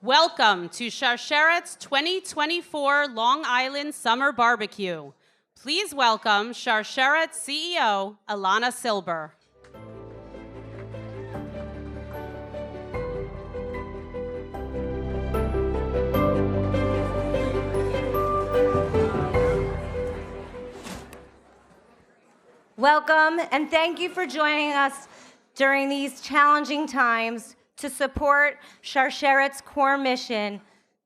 Welcome to Sharsheret's 2024 Long Island Summer Barbecue. Please welcome Sharsheret CEO, Ilana Silber. Welcome, and thank you for joining us during these challenging times to support Sharsheret's core mission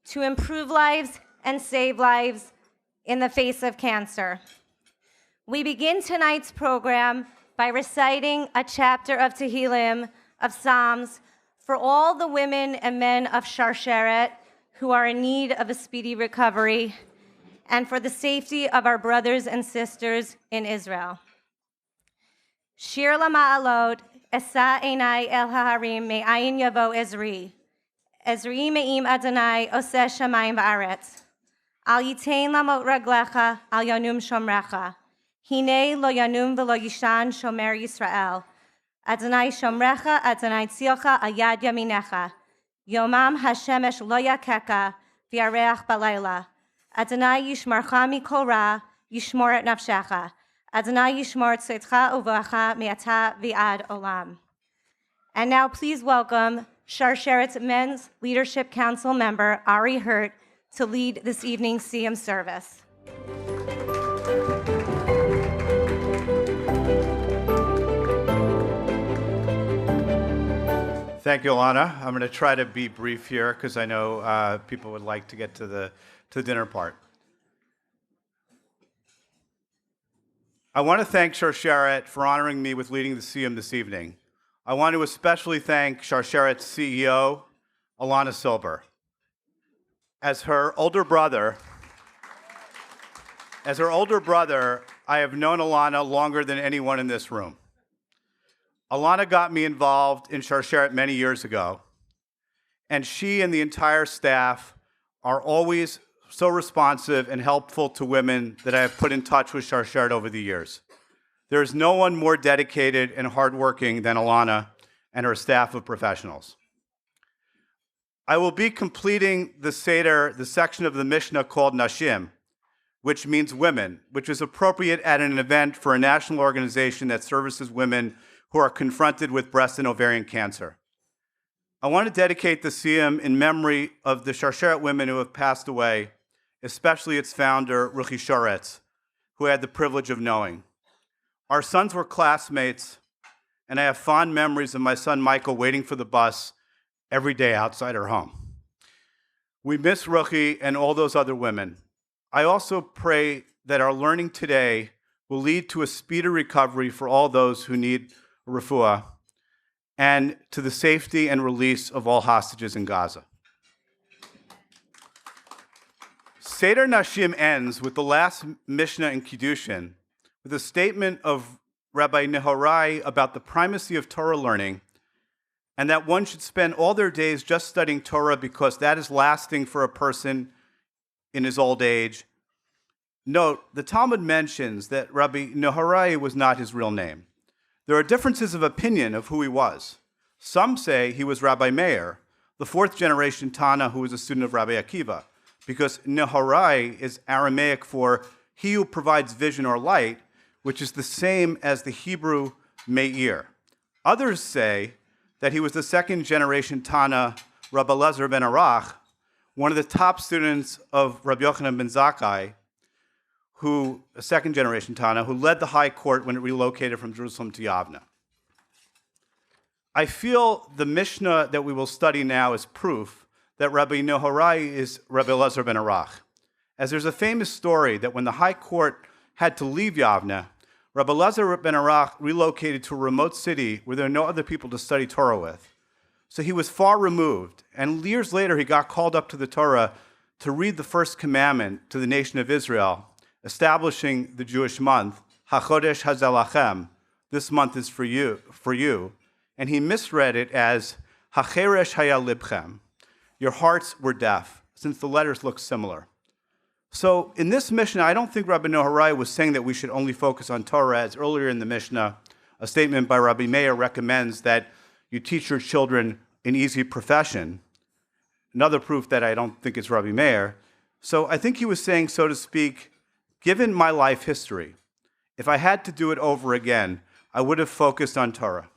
to improve lives and save lives in the face of cancer. We begin tonight's program by reciting a chapter of Tehillim, of Psalms, for all the women and men of Sharsheret who are in need of a speedy recovery, and for the safety of our brothers and sisters in Israel. Shir LaMa'alot, Esa Einai El Haharim Me'ayin Yavo Ezri. Ezri Me'im Adonai Oseh Shamayim Va'aretz. Al Yitein Lamot Raglecha Al Yanum Shomrecha. Hine Lo Yanum V'Lo Yishan Shomer Yisrael. Adonai Shomrecha Adonai Tzilcha Al Yad Yaminecha. Yomam Hashemesh Lo Yakeka V'Yareach Balayla. Adonai Yishmarcha Mikol Ra Yishmor Et Nafshecha. Adonai Yishmor Tzedcha Uvacha Me'ata V'Ad Olam. And now please welcome Sharsheret's Men's Leadership Council member, Ari Hurt, to lead this evening's Siyum service. Thank you, Ilana. I'm going to try to be brief here because I know people would like to get to the dinner part. I want to thank Sharsheret for honoring me with leading the Siyum this evening. I want to especially thank Sharsheret's CEO, Ilana Silber. As her older brother, I have known Ilana longer than anyone in this room. Ilana got me involved in Sharsheret many years ago, and she and the entire staff are always so responsive and helpful to women that I have put in touch with Sharsheret over the years. There is no one more dedicated and hardworking than Ilana and her staff of professionals. I will be completing the Seder, the section of the Mishnah called Nashim, which means women, which is appropriate at an event for a national organization that services women who are confronted with breast and ovarian cancer. I want to dedicate the Siyum in memory of the Sharsheret women who have passed away, especially its founder, Ruchi Shoretz, who I had the privilege of knowing. Our sons were classmates, and I have fond memories of my son Michael waiting for the bus every day outside her home. We miss Ruchi and all those other women. I also pray that our learning today will lead to a speedy recovery for all those who need refuah, and to the safety and release of all hostages in Gaza. Seder Nashim ends with the last Mishnah in Kiddushin with a statement of Rabbi Nehorai about the primacy of Torah learning and that one should spend all their days just studying Torah because that is lasting for a person in his old age. Note, the Talmud mentions that Rabbi Nehorai was not his real name. There are differences of opinion of who he was. Some say he was Rabbi Meir, the fourth generation Tana who was a student of Rabbi Akiva, because Nehorai is Aramaic for he who provides vision or light, which is the same as the Hebrew Meir. Others say that he was the second generation Tana, Rabbi Elazar ben Arach, one of the top students of Rabbi Yochanan ben Zakkai, who, a second generation Tana, who led the high court when it relocated from Jerusalem to Yavna. I feel the Mishnah that we will study now is proof that Rabbi Nehorai is Rabbi Elazar ben Arach, as there's a famous story that when the high court had to leave Yavna, Rabbi Elazar ben Arach relocated to a remote city where there were no other people to study Torah with. So he was far removed, and years later he got called up to the Torah to read the first commandment to the nation of Israel, establishing the Jewish month, HaChodesh HaZelachem, this month is for you, and he misread it as HaCheresh Haya Libchem, your hearts were deaf, since the letters look similar. So in this Mishnah, I don't think Rabbi Nehorai was saying that we should only focus on Torah, as earlier in the Mishnah, a statement by Rabbi Meir recommends that you teach your children an easy profession. another proof that I don't think it's Rabbi Meir. So I think he was saying, so to speak, given my life history, if I had to do it over again, I would have focused on Torah.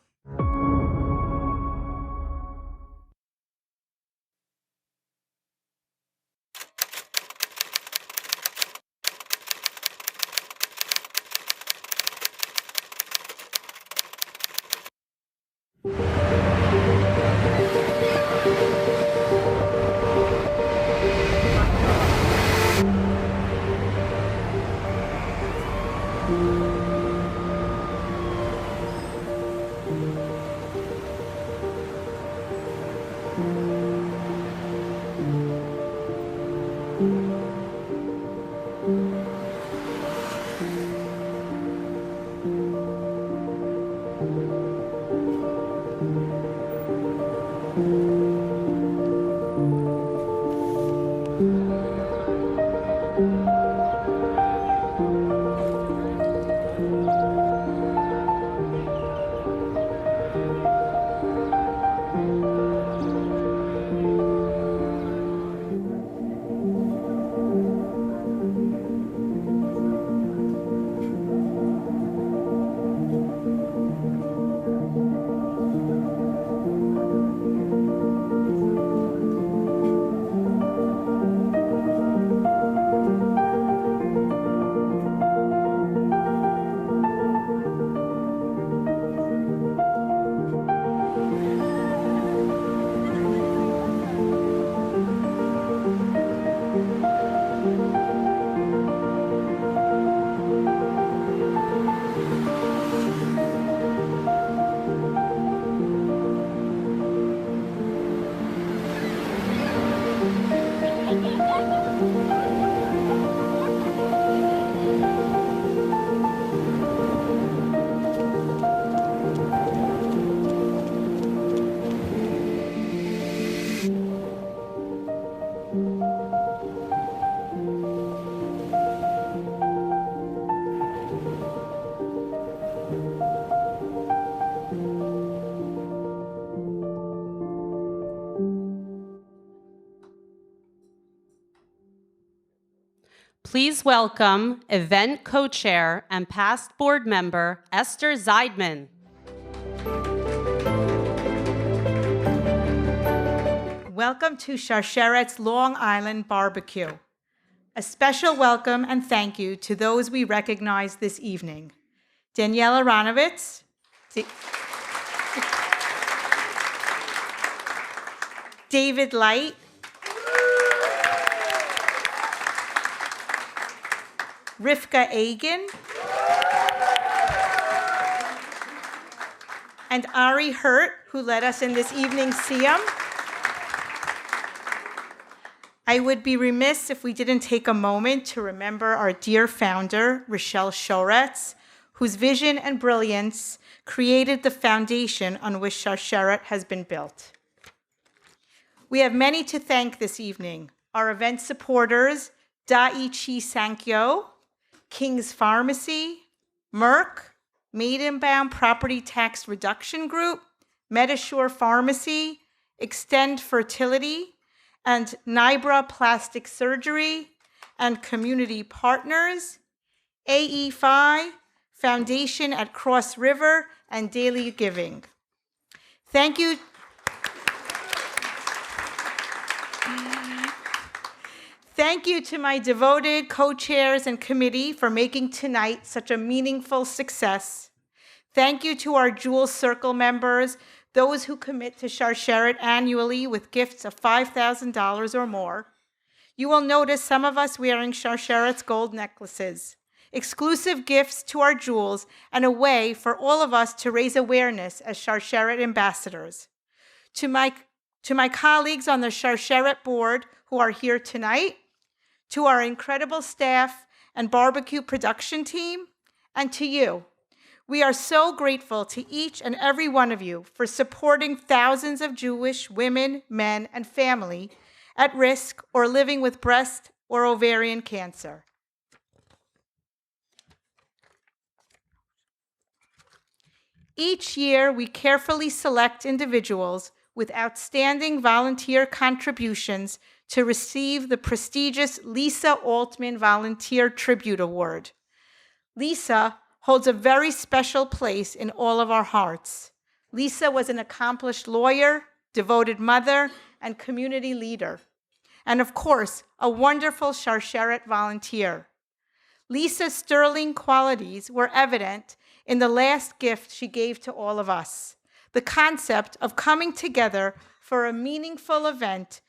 Please welcome event co-chair and past board member Esther Zeidman. Welcome to Sharsheret's Long Island BBQ. A special welcome and thank you to those we recognize this evening. Danielle Aronovitz, David Light, Rivka Agin, and Ari Hurt, who led us in this evening's Siyum. I would be remiss if we didn't take a moment to remember our dear founder, Rochelle Shoretz, whose vision and brilliance created the foundation on which Sharsheret has been built. We have many to thank this evening. Our event supporters, Daiichi Sankyo, King's Pharmacy, Merck, Maidenbaum Property Tax Reduction Group, Medishore Pharmacy, Extend Fertility, and Nibra Plastic Surgery, and community partners, AE5, Foundation at Cross River, and Daily Giving. Thank you. Thank you to my devoted co-chairs and committee for making tonight such a meaningful success. Thank you to our Jewel Circle members, those who commit to Sharsheret annually with gifts of $5,000 or more. You will notice some of us wearing Sharsheret's gold necklaces, exclusive gifts to our jewels, and a way for all of us to raise awareness as Sharsheret ambassadors. To my colleagues on the Sharsheret board who are here tonight, to our incredible staff and barbecue production team, and to you. We are so grateful to each and every one of you for supporting thousands of Jewish women, men, and family at risk or living with breast or ovarian cancer. Each year, we carefully select individuals with outstanding volunteer contributions to receive the prestigious Lisa Altman Volunteer Tribute Award. Lisa holds a very special place in all of our hearts. Lisa was an accomplished lawyer, devoted mother, and community leader, and of course, a wonderful Sharsheret volunteer. Lisa's sterling qualities were evident in the last gift she gave to all of us, the concept of coming together for a meaningful event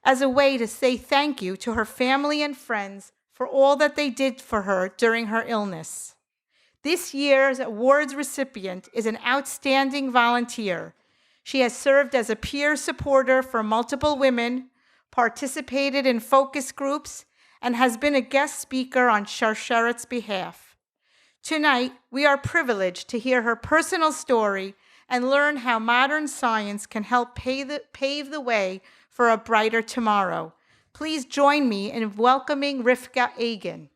as a way to say thank you to her family and friends for all that they did for her during her illness. This year's awards recipient is an outstanding volunteer. She has served as a peer supporter for multiple women, participated in focus groups, and has been a guest speaker on Sharsheret's behalf. Tonight, we are privileged to hear her personal story and learn how modern science can help pave the way for a brighter tomorrow. Please join me in welcoming Rivka Egan.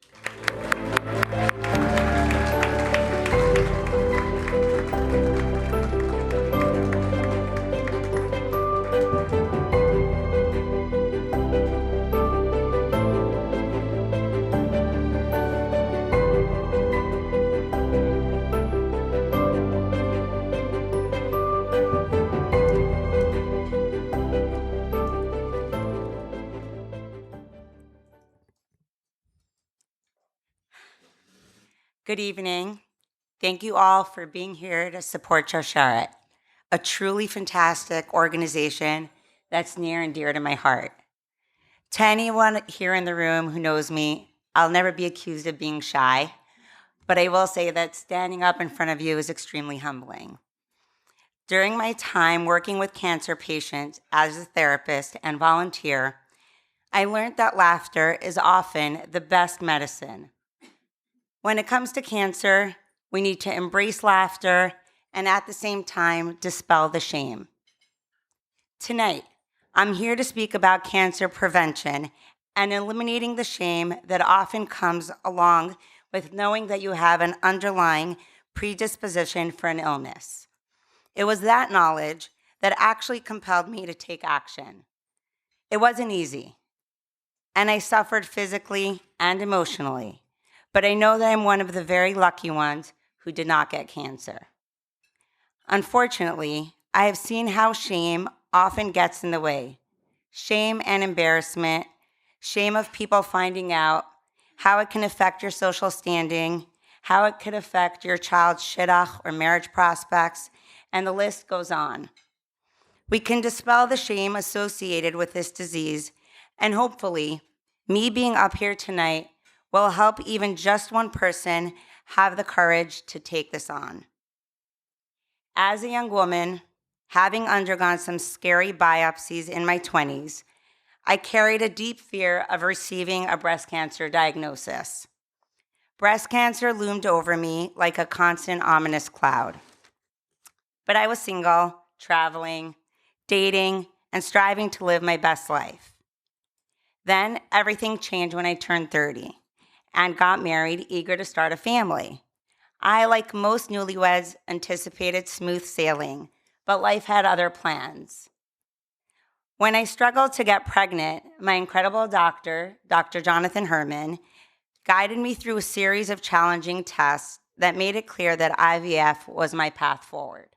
Good evening. Thank you all for being here to support Sharsheret, a truly fantastic organization that's near and dear to my heart. To anyone here in the room who knows me, I'll never be accused of being shy, but I will say that standing up in front of you is extremely humbling. During my time working with cancer patients as a therapist and volunteer, I learned that laughter is often the best medicine. When it comes to cancer, we need to embrace laughter and at the same time dispel the shame. Tonight, I'm here to speak about cancer prevention and eliminating the shame that often comes along with knowing that you have an underlying predisposition for an illness. It was that knowledge that actually compelled me to take action. It wasn't easy, and I suffered physically and emotionally. But I know that I'm one of the very lucky ones who did not get cancer. Unfortunately, I have seen how shame often gets in the way. Shame and embarrassment, shame of people finding out, how it can affect your social standing, how it could affect your child's shidduch or marriage prospects, and the list goes on. We can dispel the shame associated with this disease, and hopefully, me being up here tonight will help even just one person have the courage to take this on. As a young woman, having undergone some scary biopsies in my 20s, I carried a deep fear of receiving a breast cancer diagnosis. Breast cancer loomed over me like a constant ominous cloud. But I was single, traveling, dating, and striving to live my best life. Then everything changed when I turned 30. And got married, eager to start a family. I, like most newlyweds, anticipated smooth sailing, but life had other plans. When I struggled to get pregnant, my incredible doctor, Dr. Jonathan Herman, guided me through a series of challenging tests that made it clear that IVF was my path forward.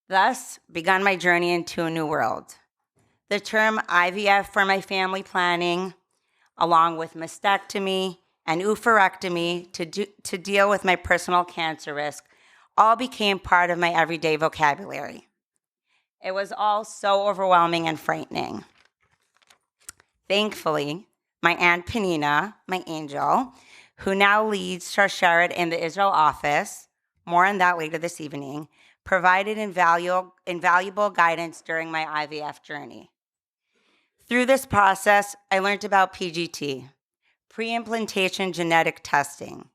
Thus began my journey into a new world. The term IVF for my family planning, along with mastectomy and oophorectomy to deal with my personal cancer risk, all became part of my everyday vocabulary. It was all so overwhelming and frightening. Thankfully, my Aunt Penina, my angel, who now leads Sharsheret in the Israel office, more on that later this evening, provided invaluable guidance during my IVF journey. Through this process, I learned about PGT, pre-implantation genetic testing,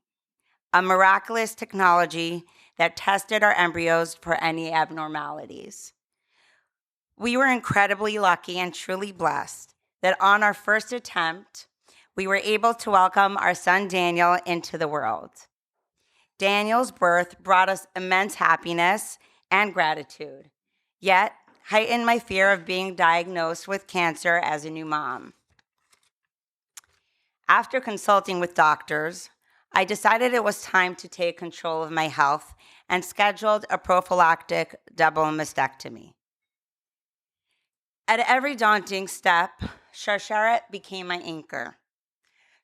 a miraculous technology that tested our embryos for any abnormalities. We were incredibly lucky and truly blessed that on our first attempt, we were able to welcome our son Daniel into the world. Daniel's birth brought us immense happiness and gratitude. Yet, heightened my fear of being diagnosed with cancer as a new mom. After consulting with doctors, I decided it was time to take control of my health and scheduled a prophylactic double mastectomy. At every daunting step, Sharsheret became my anchor.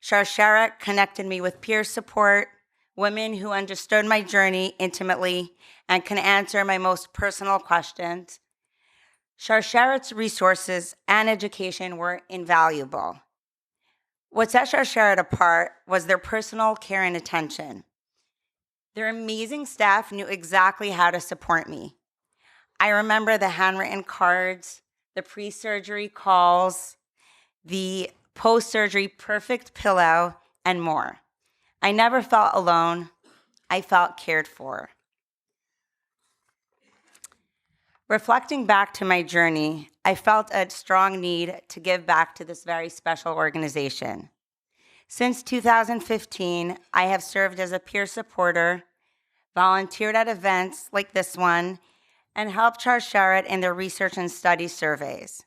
Sharsheret connected me with peer support, women who understood my journey intimately and can answer my most personal questions. Sharsheret's resources and education were invaluable. What set Sharsheret apart was their personal care and attention. Their amazing staff knew exactly how to support me. I remember the handwritten cards, the pre-surgery calls, the post-surgery perfect pillow, and more. I never felt alone. I felt cared for. Reflecting back to my journey, I felt a strong need to give back to this very special organization. Since 2015, I have served as a peer supporter, volunteered at events like this one, and helped Sharsheret in their research and study surveys.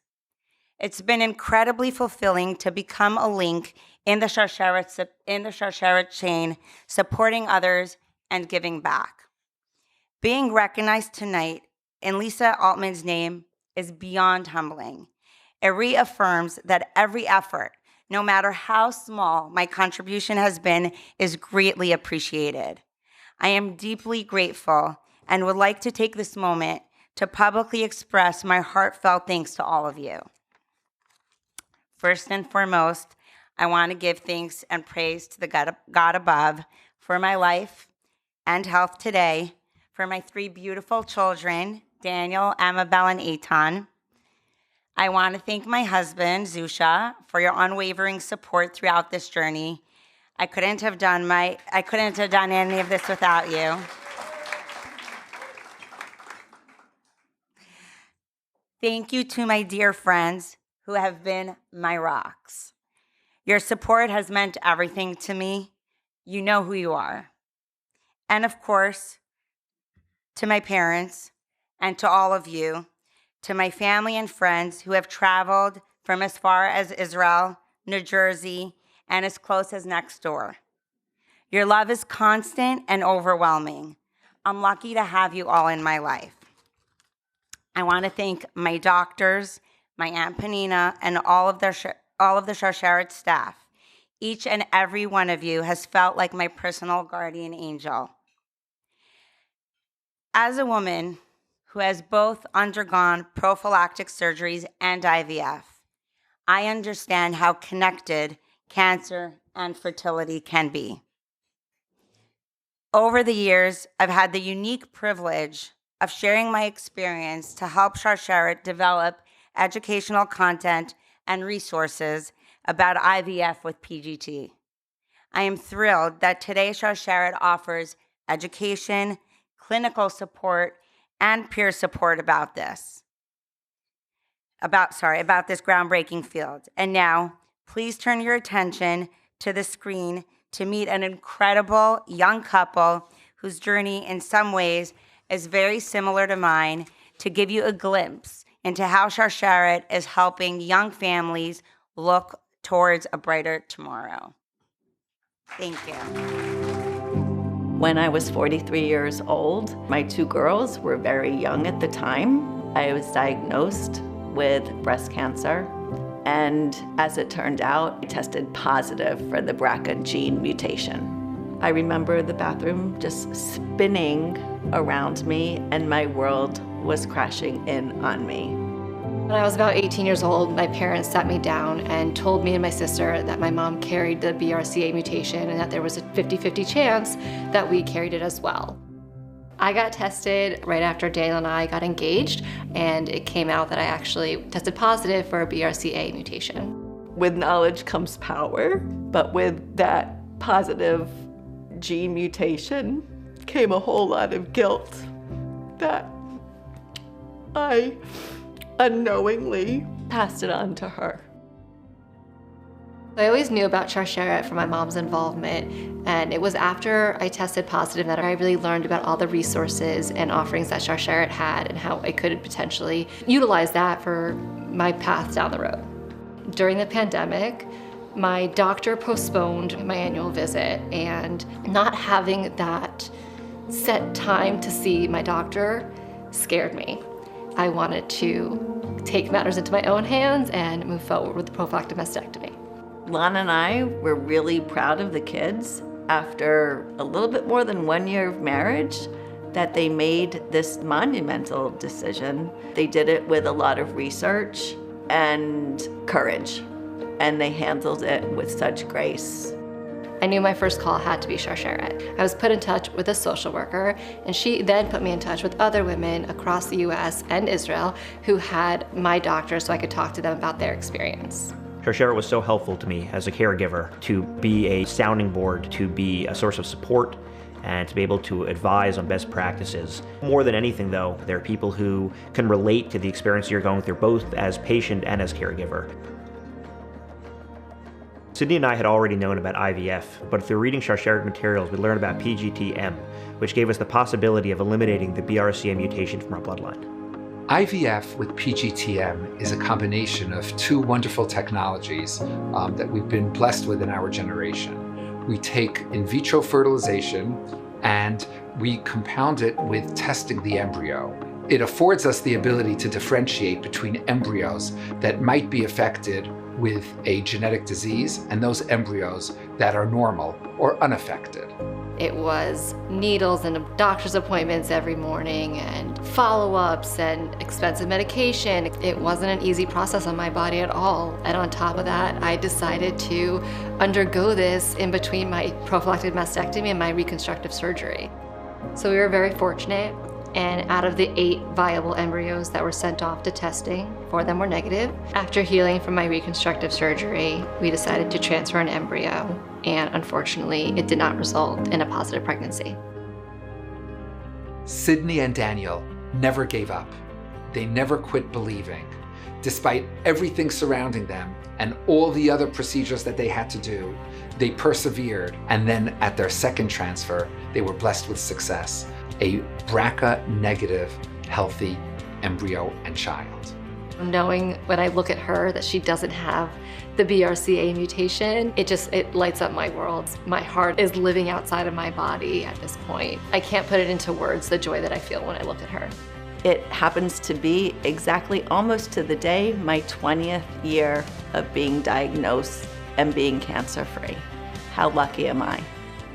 It's been incredibly fulfilling to become a link in the Sharsheret chain, supporting others and giving back. Being recognized tonight in Lisa Altman's name is beyond humbling. It reaffirms that every effort, no matter how small my contribution has been, is greatly appreciated. I am deeply grateful and would like to take this moment to publicly express my heartfelt thanks to all of you. First and foremost, I want to give thanks and praise to the God above for my life and health today, for my 3 beautiful children, Daniel, Amabel, and Eitan. I want to thank my husband, Zusha, for your unwavering support throughout this journey. I couldn't have done any of this without you. Thank you to my dear friends who have been my rocks. Your support has meant everything to me. You know who you are. And of course, to my parents and to all of you, to my family and friends who have traveled from as far as Israel, New Jersey, and as close as next door. Your love is constant and overwhelming. I'm lucky to have you all in my life. I want to thank my doctors, my Aunt Panina, and all of the Sharsheret staff. Each and every one of you has felt like my personal guardian angel. As a woman who has both undergone prophylactic surgeries and IVF, I understand how connected cancer and fertility can be. Over the years, I've had the unique privilege of sharing my experience to help Sharsheret develop educational content and resources about IVF with PGT. I am thrilled that today Sharsheret offers education, clinical support, and peer support about this groundbreaking field. And now, please turn your attention to the screen to meet an incredible young couple whose journey in some ways is very similar to mine, to give you a glimpse into how Sharsheret is helping young families look towards a brighter tomorrow. Thank you. When I was 43 years old, my 2 girls were very young at the time. I was diagnosed with breast cancer, and as it turned out, I tested positive for the BRCA gene mutation. I remember the bathroom just spinning around me, and my world was crashing in on me. When I was about 18 years old, my parents sat me down and told me and my sister that my mom carried the BRCA mutation and that there was a 50-50 chance that we carried it as well. I got tested right after Daniel and I got engaged, and it came out that I actually tested positive for a BRCA mutation. With knowledge comes power, but with that positive gene mutation came a whole lot of guilt that I unknowingly passed it on to her. I always knew about Sharsheret from my mom's involvement, and it was after I tested positive that I really learned about all the resources and offerings that Sharsheret had and how I could potentially utilize that for my path down the road. During the pandemic, my doctor postponed my annual visit, and not having that set time to see my doctor scared me. I wanted to take matters into my own hands and move forward with the prophylactic mastectomy. Lana and I were really proud of the kids after a little bit more than 1 year of marriage that they made this monumental decision. They did it with a lot of research and courage, and they handled it with such grace. I knew my first call had to be Sharsheret. I was put in touch with a social worker, and she then put me in touch with other women across the US and Israel who had my doctor so I could talk to them about their experience. Sharsheret was so helpful to me as a caregiver to be a sounding board, to be a source of support, and to be able to advise on best practices. More than anything, though, there are people who can relate to the experience you're going through, both as patient and as caregiver. Sydney and I had already known about IVF, but through reading Sharsheret materials, we learned about PGT-M, which gave us the possibility of eliminating the BRCA mutation from our bloodline. IVF with PGT-M is a combination of two wonderful technologies that we've been blessed with in our generation. We take in vitro fertilization and we compound it with testing the embryo. It affords us the ability to differentiate between embryos that might be affected with a genetic disease and those embryos that are normal or unaffected. It was needles and doctor's appointments every morning and follow-ups and expensive medication. It wasn't an easy process on my body at all. And on top of that, I decided to undergo this in between my prophylactic mastectomy and my reconstructive surgery. So we were very fortunate. And out of the 8 viable embryos that were sent off to testing, 4 of them were negative. After healing from my reconstructive surgery, we decided to transfer an embryo, and unfortunately, it did not result in a positive pregnancy. Sydney and Daniel never gave up. They never quit believing. Despite everything surrounding them and all the other procedures that they had to do, they persevered. And then at their second transfer, they were blessed with success. A BRCA negative, healthy embryo and child. Knowing when I look at her that she doesn't have the BRCA mutation, it lights up my world. My heart is living outside of my body at this point. I can't put it into words, the joy that I feel when I look at her. It happens to be exactly almost to the day my 20th year of being diagnosed and being cancer-free. How lucky am I?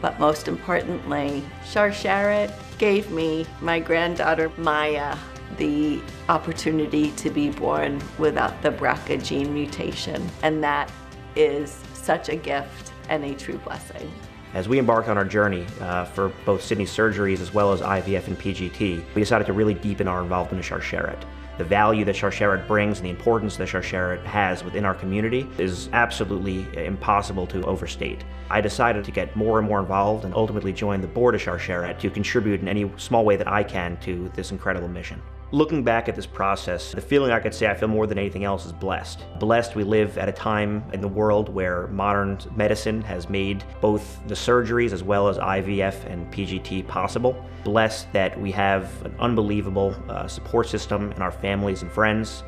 But most importantly, Sharsheret gave me, my granddaughter Maya, the opportunity to be born without the BRCA gene mutation. And that is such a gift and a true blessing. As we embarked on our journey for both Sydney's surgeries as well as IVF and PGT, we decided to really deepen our involvement in Sharsheret. The value that Sharsheret brings and the importance that Sharsheret has within our community is absolutely impossible to overstate. I decided to get more and more involved and ultimately join the board of Sharsheret to contribute in any small way that I can to this incredible mission. Looking back at this process, the feeling I could say I feel more than anything else is blessed. Blessed we live at a time in the world where modern medicine has made both the surgeries as well as IVF and PGT possible. Blessed that we have an unbelievable support system in our families and friends.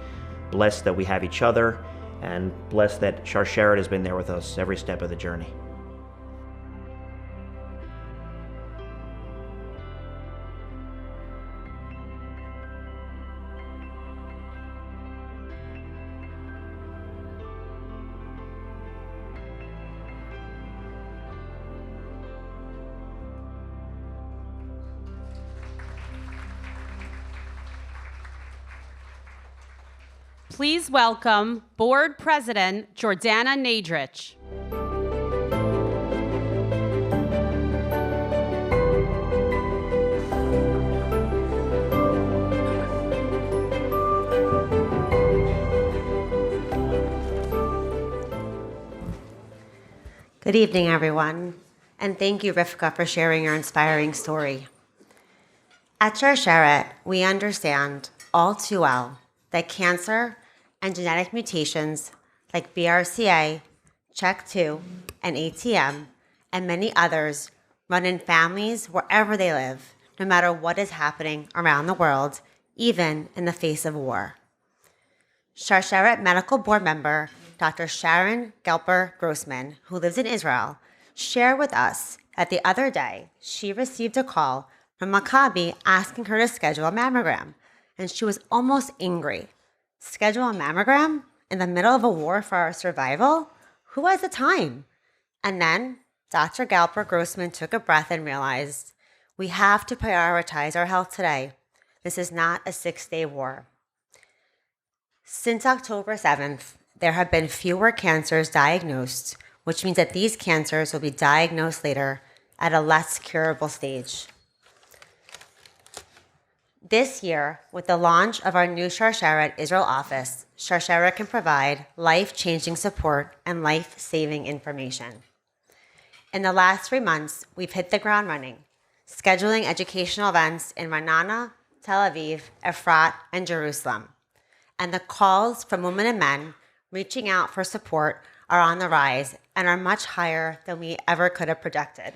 Blessed that we have each other, and blessed that Sharsheret has been there with us every step of the journey. Please welcome Board President Jordana Nadrich. Good evening, everyone, and thank you, Rivka, for sharing your inspiring story. At Sharsheret, we understand all too well that cancer and genetic mutations like BRCA, Check 2, and ATM, and many others run in families wherever they live, no matter what is happening around the world, even in the face of war. Sharsheret Medical Board member Dr. Sharon Gelper-Grossman, who lives in Israel, shared with us that the other day she received a call from Maccabi asking her to schedule a mammogram, and she was almost angry. Schedule a mammogram in the middle of a war for our survival? Who has the time? And then Dr. Gelper-Grossman took a breath and realized, we have to prioritize our health today. This is not a 6-day war. Since October 7th, there have been fewer cancers diagnosed, which means that these cancers will be diagnosed later at a less curable stage. This year, with the launch of our new Sharsheret Israel office, Sharsheret can provide life-changing support and life-saving information. In the last 3 months, we've hit the ground running, scheduling educational events in Ra'anana, Tel Aviv, Efrat, and Jerusalem. And the calls from women and men reaching out for support are on the rise and are much higher than we ever could have projected.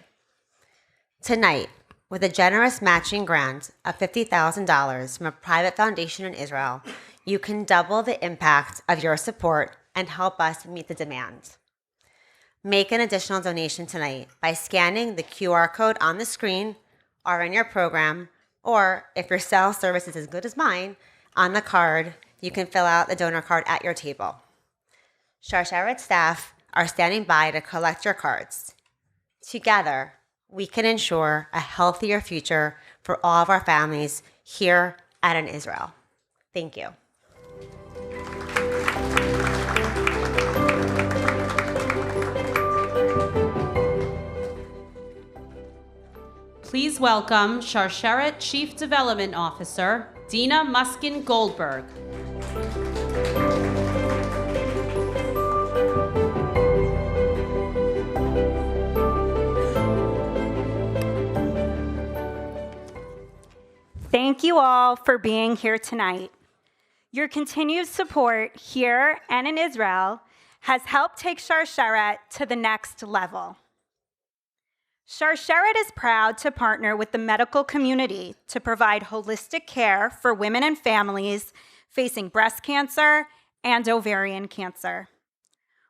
Tonight, with a generous matching grant of $50,000 from a private foundation in Israel, you can double the impact of your support and help us meet the demand. Make an additional donation tonight by scanning the QR code on the screen or in your program, or if your cell service is as good as mine, on the card, you can fill out the donor card at your table. Sharsheret staff are standing by to collect your cards. Together, we can ensure a healthier future for all of our families here and in Israel. Thank you. Please welcome Sharsheret Chief Development Officer, Dina Muskin-Goldberg. Thank you all for being here tonight. Your continued support here and in Israel has helped take Sharsheret to the next level. Sharsheret is proud to partner with the medical community to provide holistic care for women and families facing breast cancer and ovarian cancer.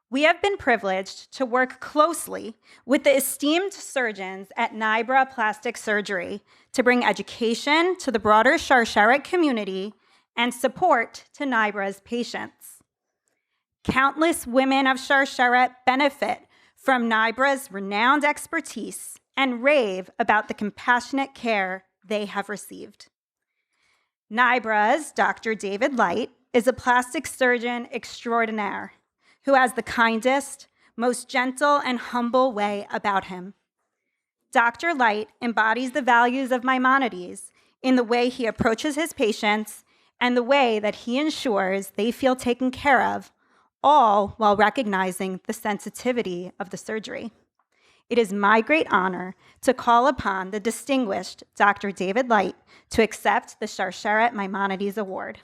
We have been privileged to work closely with the esteemed surgeons at Nibra Plastic Surgery to bring education to the broader Sharsheret community and support to Nibra's patients. Countless women of Sharsheret benefit from Nibra's renowned expertise and rave about the compassionate care they have received. Nibra's Dr. David Light is a plastic surgeon extraordinaire who has the kindest, most gentle, and humble way about him. Dr. Light embodies the values of Maimonides in the way he approaches his patients and the way that he ensures they feel taken care of, all while recognizing the sensitivity of the surgery. It is my great honor to call upon the distinguished Dr. David Light to accept the Sharsheret Maimonides Award.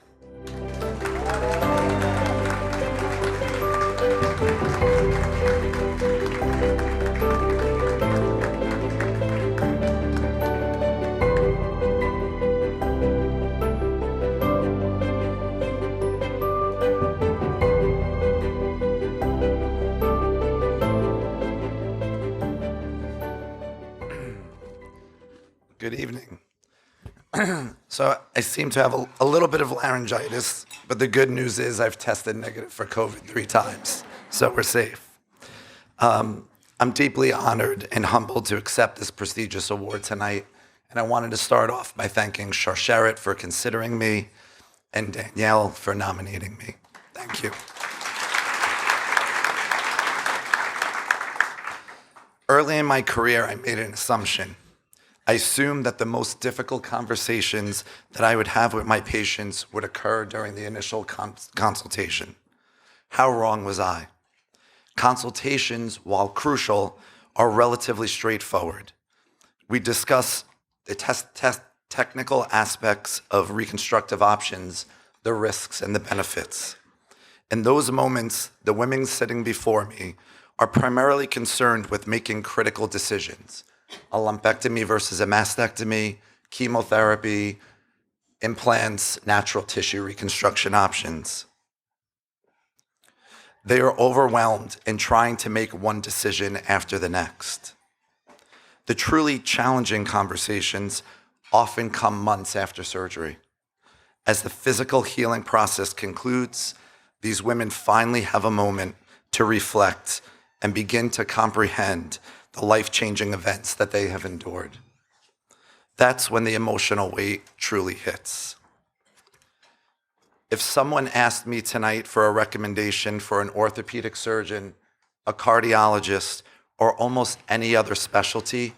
Good evening. So I seem to have a little bit of laryngitis, but the good news is I've tested negative for COVID 3 times, so we're safe. I'm deeply honored and humbled to accept this prestigious award tonight, and I wanted to start off by thanking Sharsheret for considering me and Danielle for nominating me. Thank you. Early in my career, I made an assumption. I assumed that the most difficult conversations that I would have with my patients would occur during the initial consultation. How wrong was I? Consultations, while crucial, are relatively straightforward. We discuss the technical aspects of reconstructive options, the risks and the benefits. In those moments, the women sitting before me are primarily concerned with making critical decisions: a lumpectomy versus a mastectomy, chemotherapy, implants, natural tissue reconstruction options. They are overwhelmed in trying to make one decision after the next. The truly challenging conversations often come months after surgery. As the physical healing process concludes, these women finally have a moment to reflect and begin to comprehend the life-changing events that they have endured. That's when the emotional weight truly hits. If someone asked me tonight for a recommendation for an orthopedic surgeon, a cardiologist, or almost any other specialty,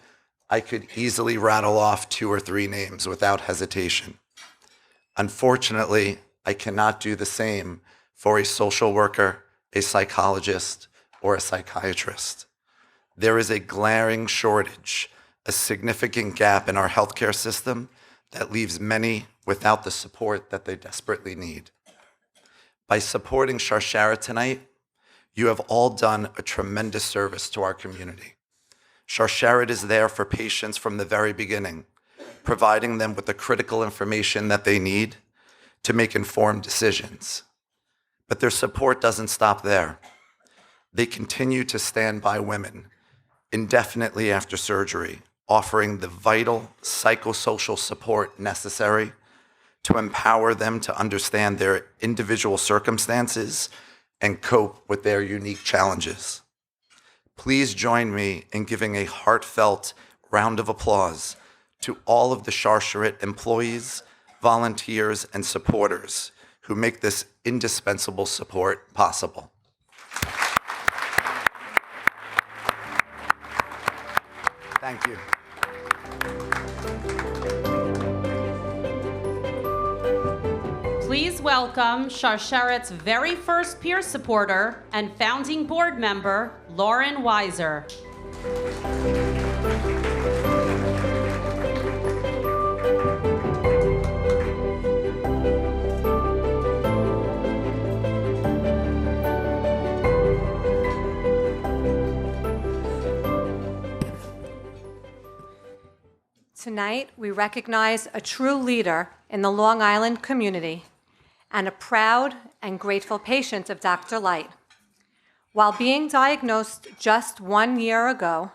I could easily rattle off 2 or 3 names without hesitation. Unfortunately, I cannot do the same for a social worker, a psychologist, or a psychiatrist. There is a glaring shortage, a significant gap in our healthcare system that leaves many without the support that they desperately need. By supporting Sharsheret tonight, you have all done a tremendous service to our community. Sharsheret is there for patients from the very beginning, providing them with the critical information that they need to make informed decisions. But their support doesn't stop there. They continue to stand by women indefinitely after surgery, offering the vital psychosocial support necessary to empower them to understand their individual circumstances and cope with their unique challenges. Please join me in giving a heartfelt round of applause to all of the Sharsheret employees, volunteers, and supporters who make this indispensable support possible. Thank you. Please welcome Sharsheret's very first peer supporter and founding board member, Lauren Weiser. Tonight, we recognize a true leader in the Long Island community and a proud and grateful patient of Dr. Light. While being diagnosed just 1 year ago,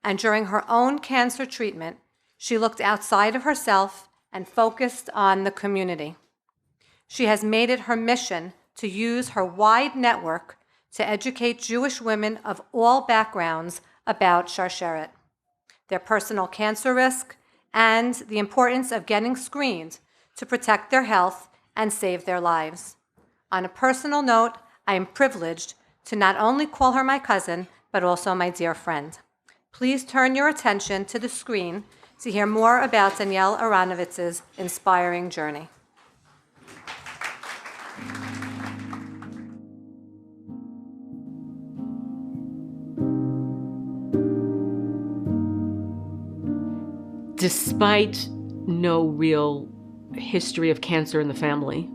and during her own cancer treatment, she looked outside of herself and focused on the community. She has made it her mission to use her wide network to educate Jewish women of all backgrounds about Sharsheret, their personal cancer risk, and the importance of getting screened to protect their health and save their lives. On a personal note, I am privileged to not only call her my cousin, but also my dear friend. Please turn your attention to the screen to hear more about Danielle Aronovitz's inspiring journey. Despite no real history of cancer in the family,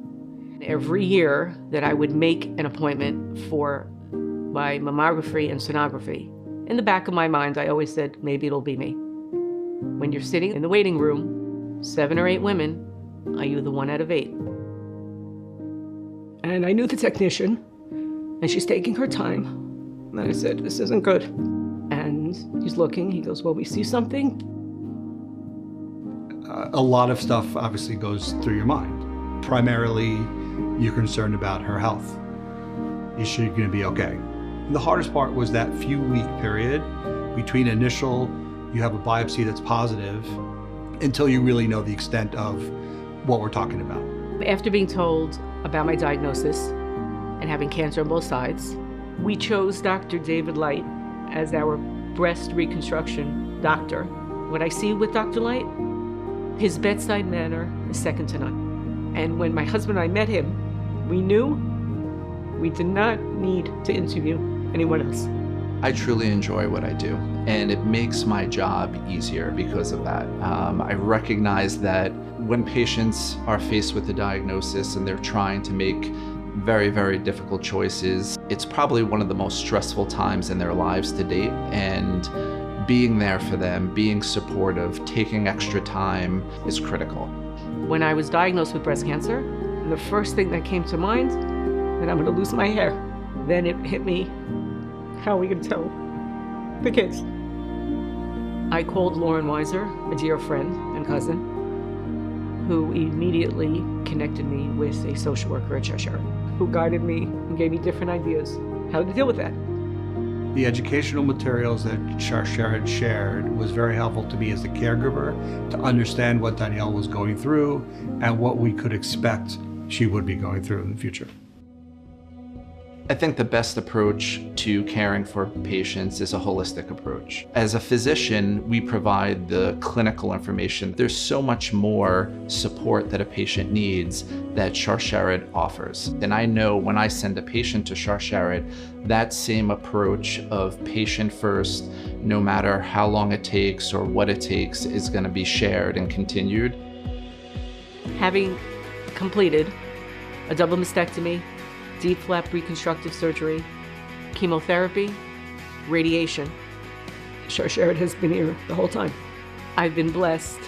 every year that I would make an appointment for my mammography and sonography, in the back of my mind, I always said, maybe it'll be me. When you're sitting in the waiting room, 7 or 8 women, are you the 1 out of 8? And I knew the technician, and she's taking her time. And I said, this isn't good. And he's looking, he goes, well, we see something. A lot of stuff obviously goes through your mind. Primarily, you're concerned about her health. Is she going to be okay? The hardest part was that few-week period between initial, you have a biopsy that's positive, until you really know the extent of what we're talking about. After being told about my diagnosis and having cancer on both sides, we chose Dr. David Light as our breast reconstruction doctor. What I see with Dr. Light, his bedside manner is second to none. And when my husband and I met him, we knew we did not need to interview anyone else. I truly enjoy what I do, and it makes my job easier because of that. I recognize that when patients are faced with a diagnosis and they're trying to make very, very difficult choices. It's probably one of the most stressful times in their lives to date, and being there for them, being supportive, taking extra time is critical. When I was diagnosed with breast cancer, the first thing that came to mind, that I'm gonna lose my hair. Then it hit me, how are we gonna tell the kids? I called Lauren Weiser, a dear friend and cousin, who immediately connected me with a social worker at Sharsheret, who guided me and gave me different ideas how to deal with that. The educational materials that Sharsheret shared was very helpful to me as a caregiver to understand what Danielle was going through and what we could expect she would be going through in the future. I think the best approach to caring for patients is a holistic approach. As a physician, we provide the clinical information. There's so much more support that a patient needs that Sharsheret offers. And I know when I send a patient to Sharsheret, that same approach of patient first, no matter how long it takes or what it takes, is going to be shared and continued. Having completed a double mastectomy, deep flap reconstructive surgery, chemotherapy, radiation, Sharsheret has been here the whole time. I've been blessed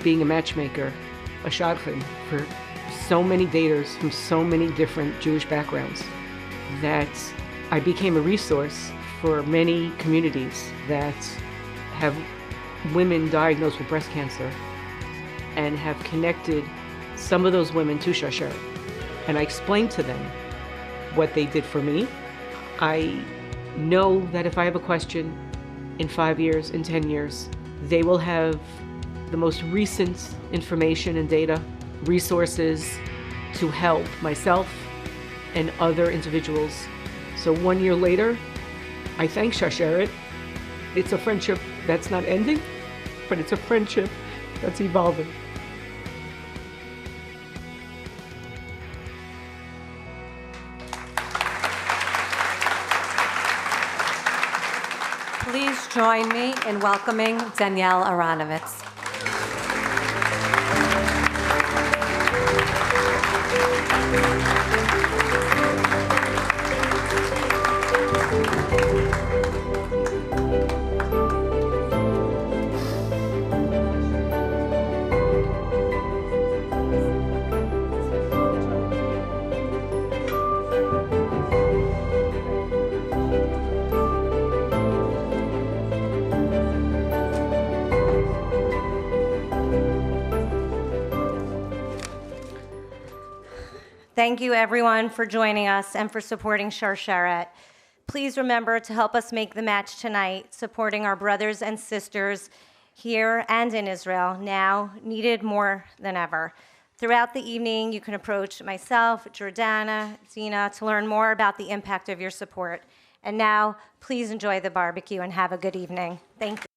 being a matchmaker, a shadchan, for so many daters from so many different Jewish backgrounds that I became a resource for many communities that have women diagnosed with breast cancer and have connected some of those women to Sharsheret. And I explained to them what they did for me. I know that if I have a question in 5 years, in 10 years, they will have the most recent information and data, resources to help myself and other individuals. So 1 year later, I thank Sharsheret. It's a friendship that's not ending, but it's a friendship that's evolving. Please join me in welcoming Danielle Aronovitz. Thank you, everyone, for joining us and for supporting Sharsheret. Please remember to help us make the match tonight, supporting our brothers and sisters here and in Israel, now needed more than ever. Throughout the evening, you can approach myself, Jordana, Zena, to learn more about the impact of your support. And now, please enjoy the barbecue and have a good evening. Thank you.